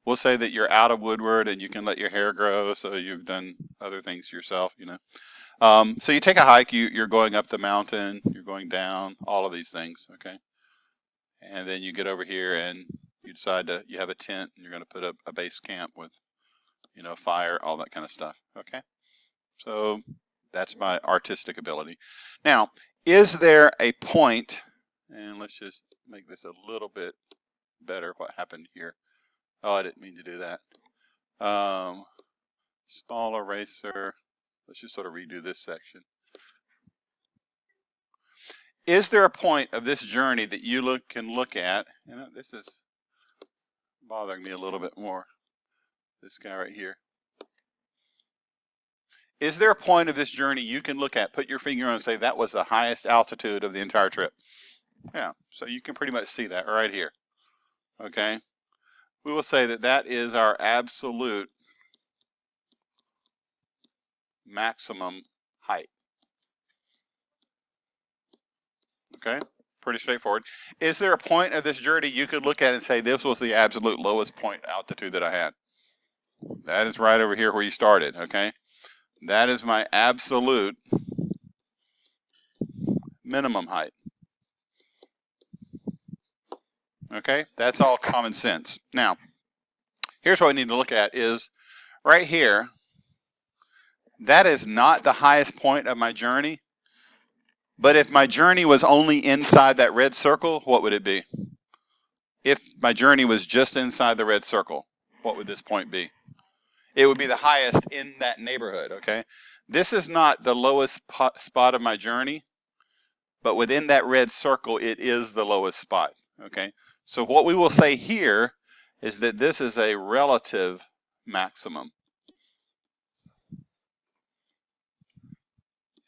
we'll say that you're out of Woodward and you can let your hair grow, so you've done other things yourself, you know. So you take a hike, you're going up the mountain, you're going down, all of these things, okay? And then you get over here and you decide you have a tent and you're going to put up a base camp with, you know, fire, all that kind of stuff, okay? So that's my artistic ability. Now, is there a point, and let's just make this a little bit better, what happened here. Oh, I didn't mean to do that. Small eraser. Let's just sort of redo this section. Is there a point of this journey that you can look at? You know, this is bothering me a little bit more. This guy right here. Is there a point of this journey you can look at, put your finger on and say that was the highest altitude of the entire trip? Yeah, so you can pretty much see that right here. Okay. We will say that that is our absolute maximum height. Okay, pretty straightforward. Is there a point of this journey you could look at and say this was the absolute lowest point altitude that I had? That is right over here where you started, okay? That is my absolute minimum height. Okay, that's all common sense. Now, here's what we need to look at is right here, that is not the highest point of my journey, but if my journey was only inside that red circle, what would it be? If my journey was just inside the red circle, what would this point be? It would be the highest in that neighborhood, okay? This is not the lowest spot of my journey, but within that red circle, it is the lowest spot, okay? So what we will say here is that this is a relative maximum.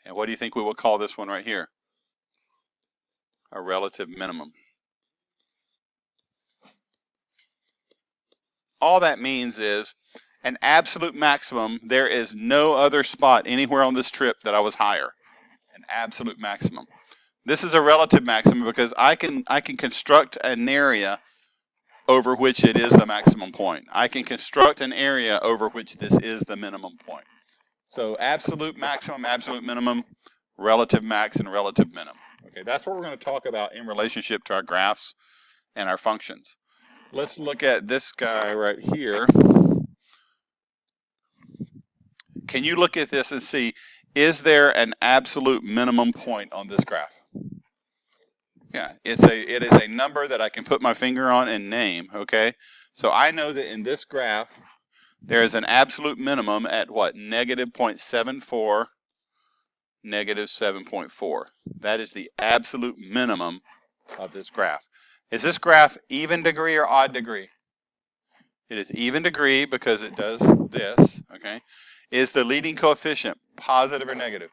And what do you think we will call this one right here? A relative minimum. All that means is an absolute maximum. There is no other spot anywhere on this trip that I was higher. An absolute maximum. This is a relative maximum because I can construct an area over which it is the maximum point. I can construct an area over which this is the minimum point. So absolute maximum, absolute minimum, relative max, and relative minimum. Okay, that's what we're going to talk about in relationship to our graphs and our functions. Let's look at this guy right here. Can you look at this and see, is there an absolute minimum point on this graph? Yeah, it is a number that I can put my finger on and name, okay? So I know that in this graph, there is an absolute minimum at what? Negative 0.74, negative 7.4. That is the absolute minimum of this graph. Is this graph even degree or odd degree? It is even degree because it does this, okay? Is the leading coefficient positive or negative?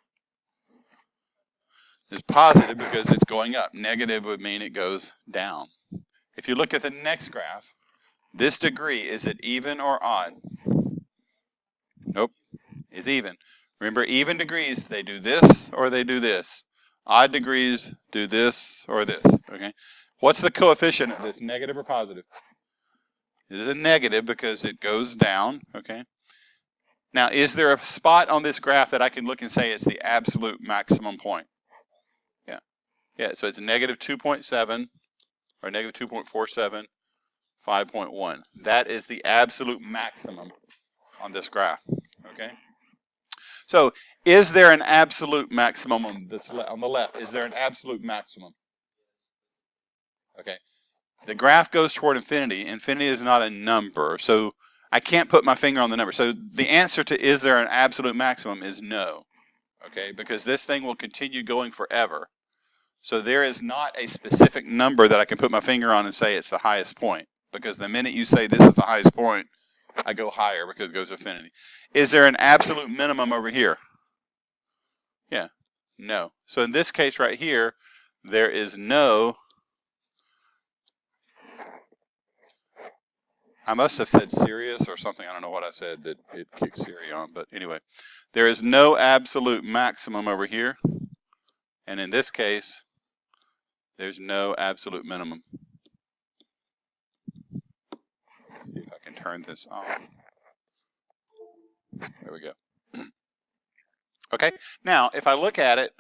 It's positive because it's going up. Negative would mean it goes down. If you look at the next graph, this degree, is it even or odd? Nope, it's even. Remember, even degrees, they do this or they do this. Odd degrees do this or this, okay? What's the coefficient of this, negative or positive? It is a negative because it goes down, okay? Now, is there a spot on this graph that I can look and say it's the absolute maximum point? Yeah, so it's negative 2.7 or negative 2.47, 5.1. That is the absolute maximum on this graph, okay? So is there an absolute maximum on this on the left? Is there an absolute maximum? Okay. The graph goes toward infinity. Infinity is not a number, so I can't put my finger on the number. So the answer to is there an absolute maximum is no, okay? Because this thing will continue going forever. So there is not a specific number that I can put my finger on and say it's the highest point. Because the minute you say this is the highest point, I go higher because it goes to infinity. Is there an absolute minimum over here? Yeah, no. So in this case right here, there is no, I must have said serious or something. I don't know what I said that it kicked Siri on. But anyway, there is no absolute maximum over here. And in this case, there's no absolute minimum. Let's see if I can turn this on. There we go. Okay, now if I look at it,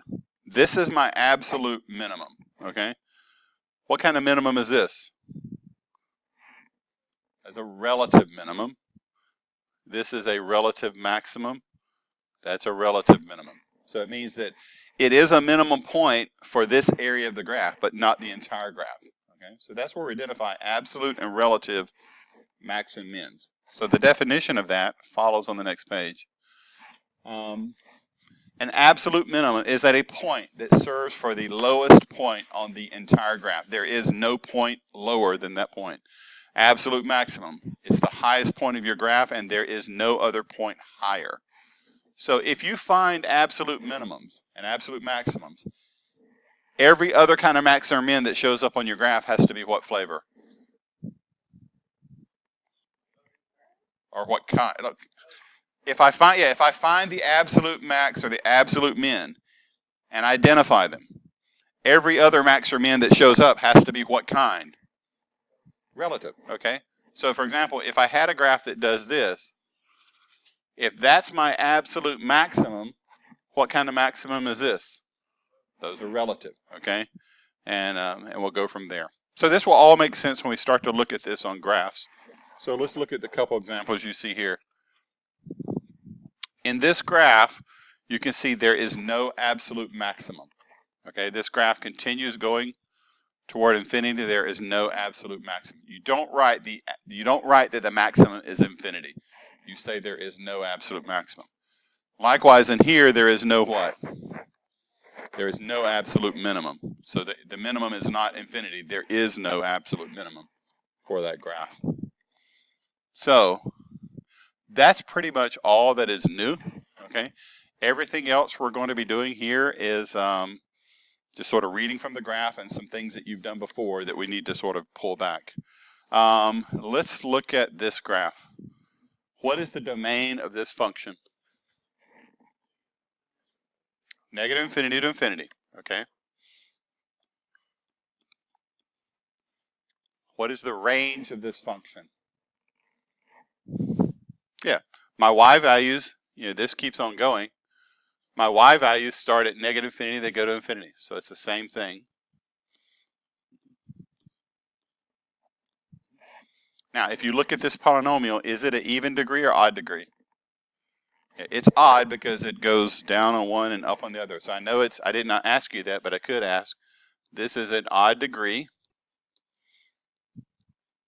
this is my absolute minimum, okay? What kind of minimum is this? As a relative minimum. This is a relative maximum. That's a relative minimum. So it means that it is a minimum point for this area of the graph, but not the entire graph. Okay, so that's where we identify absolute and relative max and mins. So the definition of that follows on the next page. An absolute minimum is at a point that serves for the lowest point on the entire graph. There is no point lower than that point. Absolute maximum is the highest point of your graph, and there is no other point higher. So if you find absolute minimums and absolute maximums, every other kind of max or min that shows up on your graph has to be what flavor? Or what kind? Look, if I find the absolute max or the absolute min and identify them, every other max or min that shows up has to be what kind? Relative, okay? So for example, if I had a graph that does this, if that's my absolute maximum, what kind of maximum is this? Those are relative, okay? And we'll go from there. So this will all make sense when we start to look at this on graphs. So let's look at the couple examples you see here. In this graph, you can see there is no absolute maximum. Okay, this graph continues going toward infinity. There is no absolute maximum. You don't write that the maximum is infinity. You say there is no absolute maximum. Likewise, in here, there is no what? There is no absolute minimum. So the minimum is not infinity. There is no absolute minimum for that graph. So that's pretty much all that is new. Okay, everything else we're going to be doing here is just sort of reading from the graph and some things that you've done before that we need to sort of pull back. Let's look at this graph. What is the domain of this function? Negative infinity to infinity, okay? What is the range of this function? Yeah, my y values, this keeps on going. My y values start at negative infinity, they go to infinity. So it's the same thing. Now, if you look at this polynomial, is it an even degree or odd degree? It's odd because it goes down on one and up on the other. So I know I did not ask you that, but I could ask. This is an odd degree.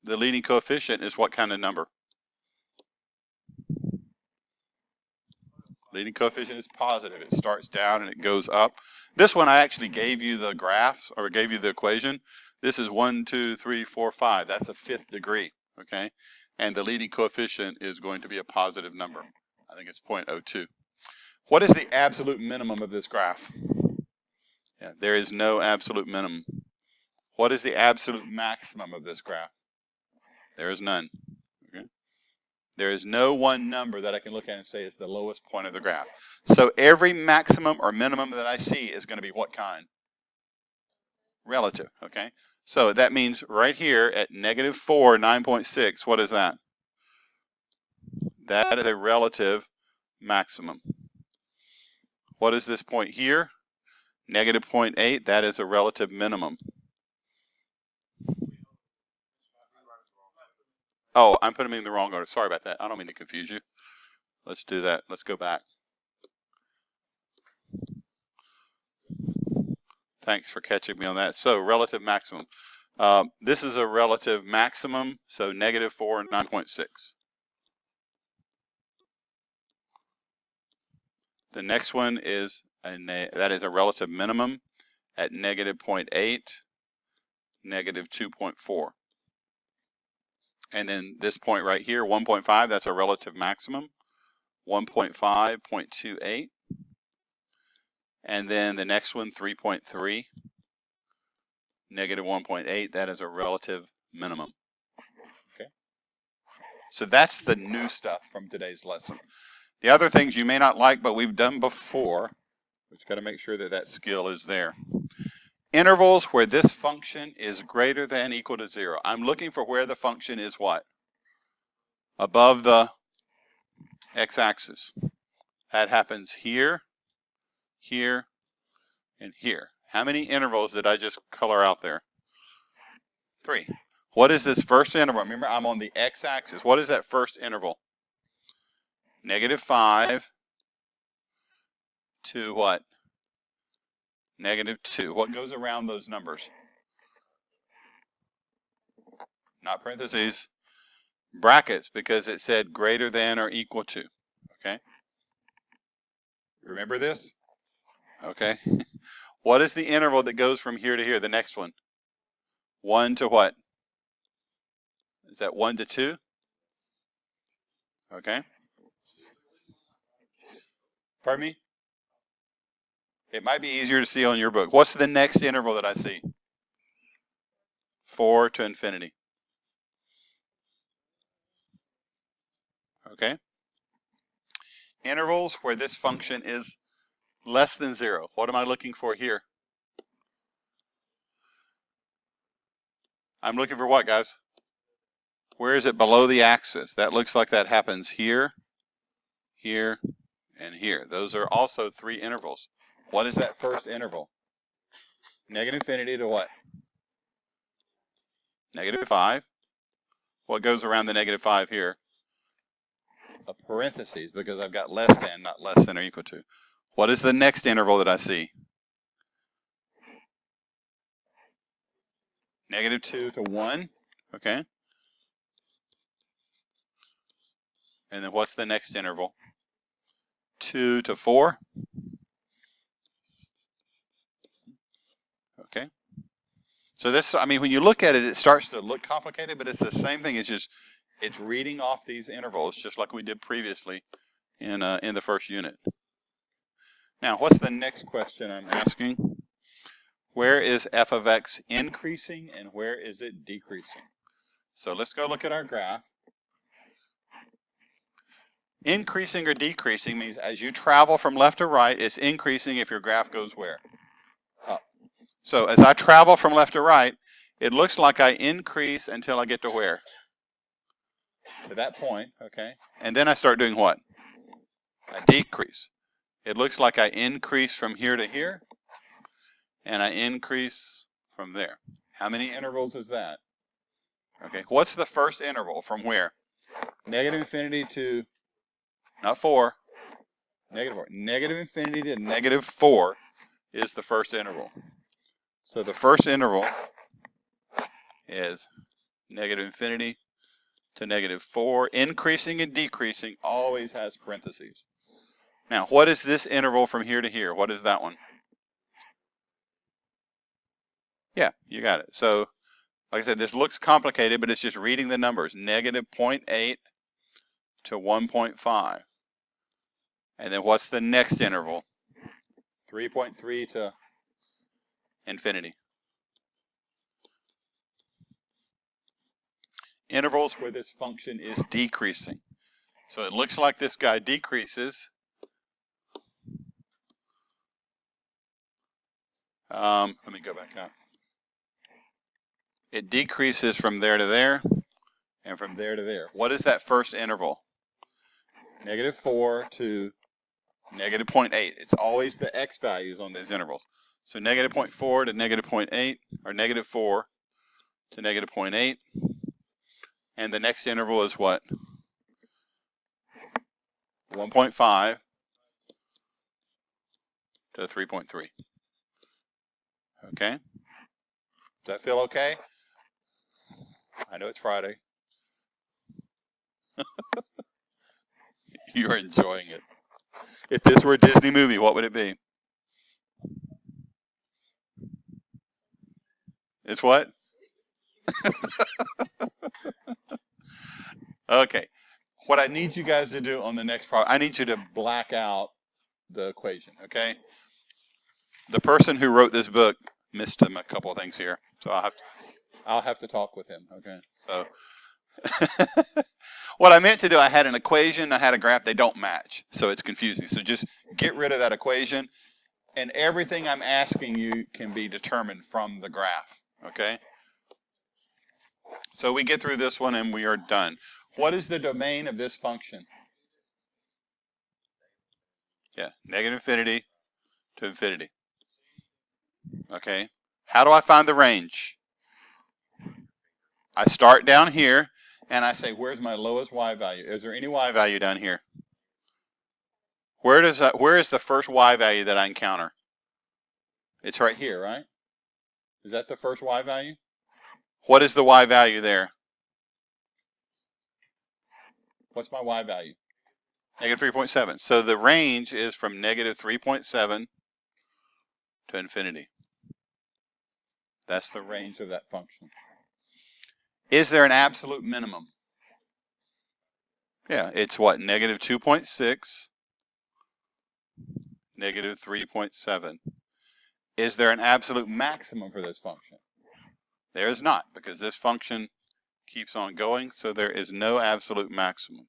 The leading coefficient is what kind of number? Leading coefficient is positive. It starts down and it goes up. This one I actually gave you the graphs, or gave you the equation. This is 1, 2, 3, 4, 5. That's a fifth degree, okay? And the leading coefficient is going to be a positive number. I think it's 0.02. What is the absolute minimum of this graph? Yeah, there is no absolute minimum. What is the absolute maximum of this graph? There is none. Okay? There is no one number that I can look at and say is the lowest point of the graph. So every maximum or minimum that I see is going to be what kind? Relative, okay? So that means right here at negative 4, 9.6, what is that? That is a relative maximum. What is this point here? Negative 0.8, that is a relative minimum. Oh, I'm putting them in the wrong order. Sorry about that. I don't mean to confuse you. Let's do that. Let's go back. Thanks for catching me on that. So relative maximum. This is a relative maximum, so negative 4, 9.6. The next one is that is a relative minimum at negative 0.8, negative 2.4. And then this point right here, 1.5, that's a relative maximum, 1.5, 0.28. And then the next one, 3.3, negative 1.8, that is a relative minimum. Okay. So that's the new stuff from today's lesson. The other things you may not like, but we've done before, we've got to make sure that that skill is there. Intervals where this function is greater than or equal to 0. I'm looking for where the function is what? above the x-axis. That happens here, here, and here. How many intervals did I just color out there? 3. What is this first interval? Remember, I'm on the x-axis. What is that first interval? -5 to what? -2. What goes around those numbers? Not parentheses, brackets, because it said greater than or equal to. Okay? Remember this? Okay. What is the interval that goes from here to here? The next one. 1 to what? Is that 1 to 2? Okay. Pardon me? It might be easier to see on your book. What's the next interval that I see? 4 to infinity. Okay. Intervals where this function is less than 0. What am I looking for here? I'm looking for what, guys? Where is it below the axis? That looks like that happens here, here, and here. Those are also 3 intervals. What is that first interval? -infinity to what? -5. What goes around the -5 here? A parentheses, because I've got less than, not less than or equal to. What is the next interval that I see? -2 to 1. Okay. And then what's the next interval? 2 to 4. Okay. So this, I mean, when you look at it, it starts to look complicated, but it's the same thing. It's just, it's reading off these intervals, just like we did previously in the first unit. Now, what's the next question I'm asking? Where is f of x increasing and where is it decreasing? So let's go look at our graph. Increasing or decreasing means as you travel from left to right, it's increasing if your graph goes where? Up. So as I travel from left to right, it looks like I increase until I get to where? To that point, okay? And then I start doing what? I decrease. It looks like I increase from here to here, and I increase from there. How many intervals is that? Okay, what's the first interval from where? -infinity to, not 4, -4. -infinity to -4 is the first interval. So the first interval is -infinity to -4. Increasing and decreasing always has parentheses. Now, what is this interval from here to here? What is that one? Yeah, you got it. So, like I said, this looks complicated, but it's just reading the numbers. -0.8 to 1.5. And then what's the next interval? 3.3 to infinity. Intervals where this function is decreasing. So it looks like this guy decreases. Let me go back up. It decreases from there to there and from there to there. What is that first interval? -4 to -0.8. It's always the x values on these intervals. So -0.4 to -0.8, or -4 to -0.8. And the next interval is what? 1.5 to 3.3. Okay? Does that feel okay? I know it's Friday. You're enjoying it. If this were a Disney movie, what would it be? It's what? Okay. What I need you guys to do on the next problem, I need you to black out the equation, okay? The person who wrote this book missed a couple of things here, so I'll have to talk with him, okay? So what I meant to do, I had an equation, I had a graph, they don't match, so it's confusing. So just get rid of that equation, and everything I'm asking you can be determined from the graph, okay? So we get through this one and we are done. What is the domain of this function? Yeah, negative infinity to infinity. Okay. How do I find the range? I start down here and I say, where's my lowest y value? Is there any y value down here? Where is the first y value that I encounter? It's right here, right? Is that the first y value? What is the y value there? What's my y value? Negative 3.7. So the range is from negative 3.7 to infinity. That's the range of that function. Is there an absolute minimum? Yeah, it's what? Negative 2.6, negative 3.7. Is there an absolute maximum for this function? There is not, because this function keeps on going, so there is no absolute maximum.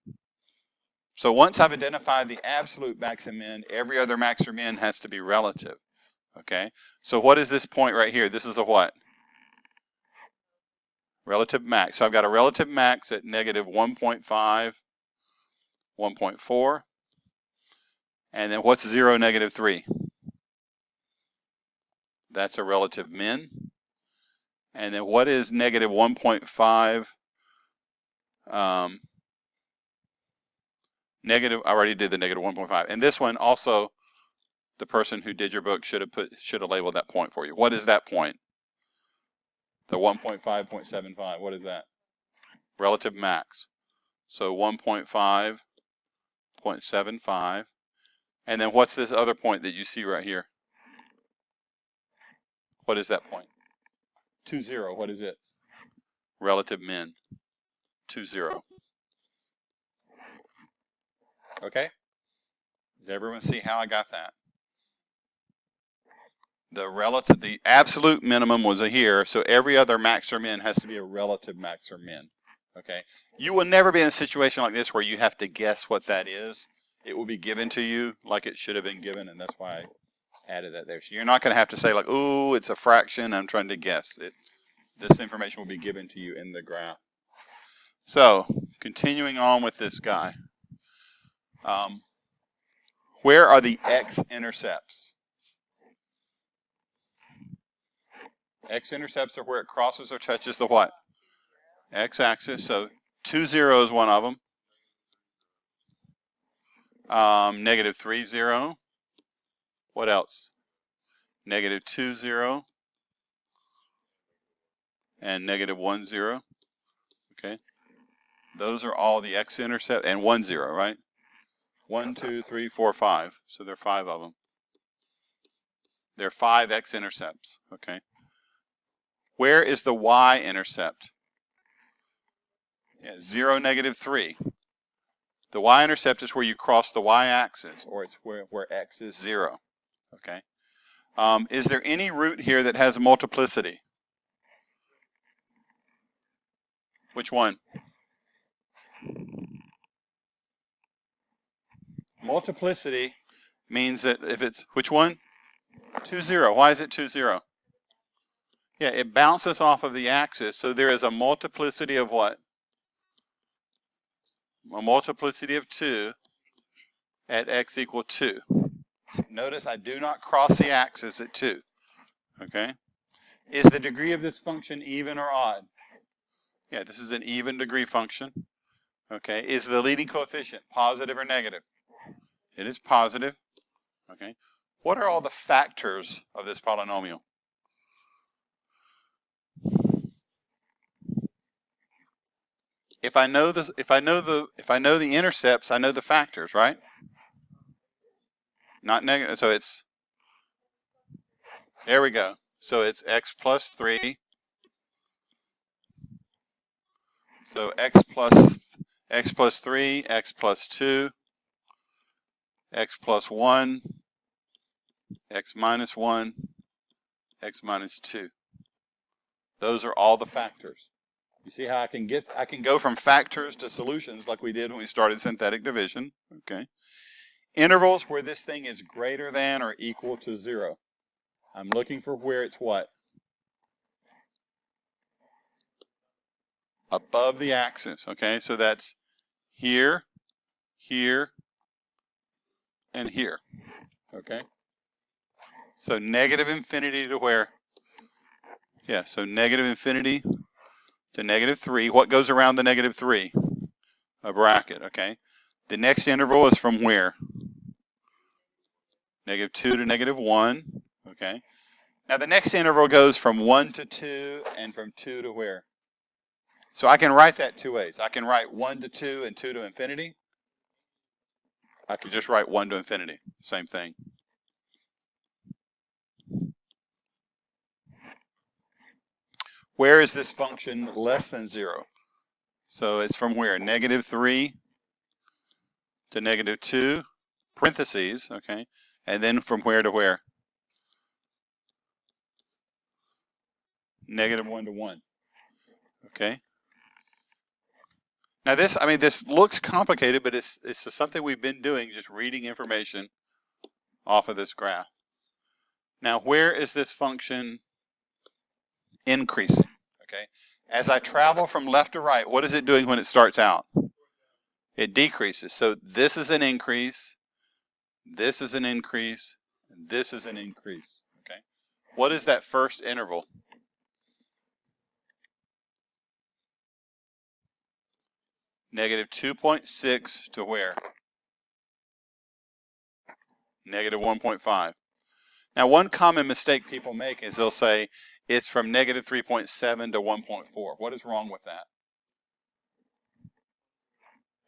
So once I've identified the absolute max and min, every other max or min has to be relative. Okay, so what is this point right here? This is a what? Relative max. So I've got a relative max at negative 1.5, 1.4, and then what's 0, negative 3? That's a relative min. And then what is negative 1.5? Negative, I already did the negative 1.5. And this one also, the person who did your book should have labeled that point for you. What is that point? The 1.5.75. What is that? Relative max. So 1.5.75. And then what's this other point that you see right here? What is that point? 2.0. What is it? Relative min. 2.0. Okay? Does everyone see how I got that? The absolute minimum was a here, so every other max or min has to be a relative max or min. Okay? You will never be in a situation like this where you have to guess what that is. It will be given to you like it should have been given, and that's why I added that there. So you're not going to have to say like, "Ooh, it's a fraction, I'm trying to guess." This information will be given to you in the graph. So, continuing on with this guy. Where are the x-intercepts? X-intercepts are where it crosses or touches the what? X-axis. So 2.0 is one of them. Negative 3.0. What else? Negative 2.0 and negative 1.0. Okay. Those are all the x-intercept, and 1.0, right? 1, 2, 3, 4, 5. So there are 5 of them. There are 5 x-intercepts. Okay. Where is the y-intercept? Yeah, 0, negative 3. The y-intercept is where you cross the y-axis, or it's where x is 0. Okay. Is there any root here that has multiplicity? Which one? Multiplicity means that if it's, which one? 2.0. Why is it 2.0? Yeah, it bounces off of the axis, so there is a multiplicity of what? A multiplicity of 2 at x equal 2. Notice I do not cross the axis at 2. Okay? Is the degree of this function even or odd? Yeah, this is an even degree function. Okay, is the leading coefficient positive or negative? It is positive. Okay, what are all the factors of this polynomial? If I know this, if I know the intercepts, I know the factors, right? Not negative. So it's, there we go. So it's x plus 3. So x plus 3, x plus 2, x plus 1, x minus 1, x minus 2. Those are all the factors. You see how I can go from factors to solutions like we did when we started synthetic division. Okay. Intervals where this thing is greater than or equal to 0. I'm looking for where it's what? Above the axis. Okay, so that's here, here, and here. Okay? So negative infinity to where? Yeah, so negative infinity to -3. What goes around the -3? A bracket, okay? The next interval is from where? -2 to -1, okay? Now the next interval goes from 1 to 2 and from 2 to where? So I can write that two ways. I can write 1 to 2 and 2 to infinity. I could just write 1 to infinity, same thing. Where is this function less than 0? So it's from where? -3 to -2, parentheses, okay? And then from where to where? -1 to 1, okay? Now this, I mean, this looks complicated, but it's something we've been doing, just reading information off of this graph. Now, where is this function increasing? Okay, as I travel from left to right, what is it doing when it starts out? It decreases. So this is an increase, this is an increase, and this is an increase. Okay, what is that first interval? -2.6 to where? -1.5. Now, one common mistake people make is they'll say it's from -3.7 to 1.4. What is wrong with that?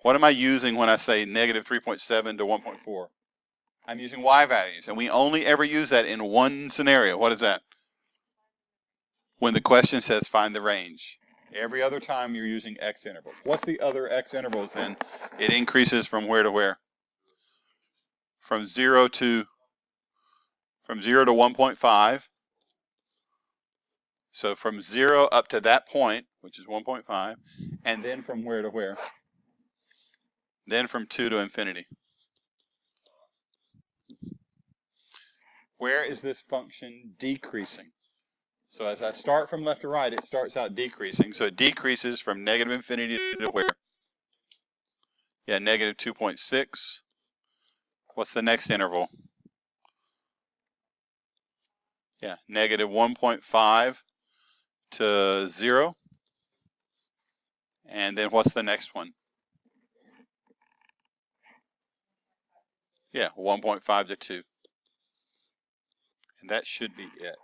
What am I using when I say -3.7 to 1.4? I'm using y values, and we only ever use that in one scenario. What is that? When the question says find the range. Every other time you're using x intervals. What's the other x intervals then? It increases from where to where? From 0 to 1.5. So from 0 up to that point, which is 1.5, and then from where to where? Then from 2 to infinity. Where is this function decreasing? So as I start from left to right, it starts out decreasing. So it decreases from -infinity to where? Yeah, -2.6. What's the next interval? Yeah, -1.5 to 0. And then what's the next one? Yeah, 1.5 to 2. And that should be it.